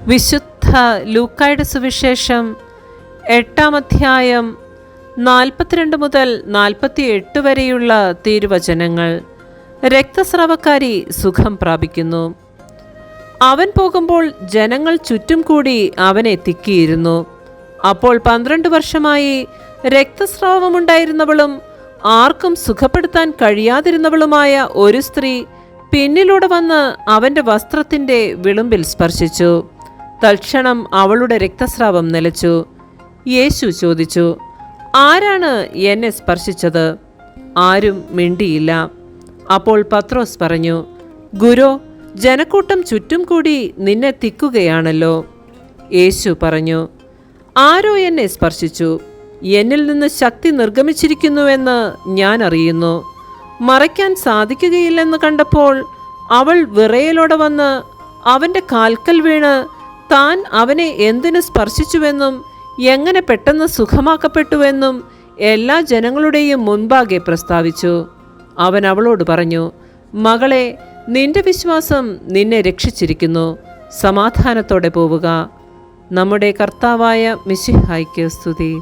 വിശുദ്ധ ലൂക്കായുടെ സുവിശേഷം 8-ാം അധ്യായം 42 മുതൽ 48 വരെയുള്ള തിരുവചനങ്ങൾ. രക്തസ്രാവക്കാരി സുഖം പ്രാപിക്കുന്നു. അവൻ പോകുമ്പോൾ ജനങ്ങൾ ചുറ്റും കൂടി അവനെ തിക്കിയിരുന്നു. അപ്പോൾ 12 വർഷമായി രക്തസ്രാവമുണ്ടായിരുന്നവളും ആർക്കും സുഖപ്പെടുത്താൻ കഴിയാതിരുന്നവളുമായ ഒരു സ്ത്രീ പിന്നിലൂടെ വന്ന് അവൻ്റെ വസ്ത്രത്തിൻ്റെ വിളുമ്പിൽ സ്പർശിച്ചു. തൽക്ഷണം അവളുടെ രക്തസ്രാവം നിലച്ചു. യേശു ചോദിച്ചു, ആരാണ് എന്നെ സ്പർശിച്ചത്? ആരും മിണ്ടിയില്ല. അപ്പോൾ പത്രോസ് പറഞ്ഞു, ഗുരോ, ജനക്കൂട്ടം ചുറ്റും കൂടി നിന്നെ തിക്കുകയാണല്ലോ. യേശു പറഞ്ഞു, ആരോ എന്നെ സ്പർശിച്ചു? എന്നിൽ നിന്ന് ശക്തി നിർഗമിച്ചിരിക്കുന്നുവെന്ന് ഞാൻ അറിയുന്നു. മറയ്ക്കാൻ സാധിക്കുകയില്ലെന്ന് കണ്ടപ്പോൾ അവൾ വിറയലോടെ വന്ന് അവൻ്റെ കാൽക്കൽ വീണ് താൻ അവനെ എന്തിനു സ്പർശിച്ചുവെന്നും എങ്ങനെ പെട്ടെന്ന് സുഖമാക്കപ്പെട്ടുവെന്നും എല്ലാ ജനങ്ങളുടെയും മുൻപാകെ പ്രസ്താവിച്ചു. അവൻ അവളോട് പറഞ്ഞു, മകളെ, നിന്റെ വിശ്വാസം നിന്നെ രക്ഷിച്ചിരിക്കുന്നു. സമാധാനത്തോടെ പോവുക. നമ്മുടെ കർത്താവായ മിശിഹായ്ക്ക് സ്തുതി.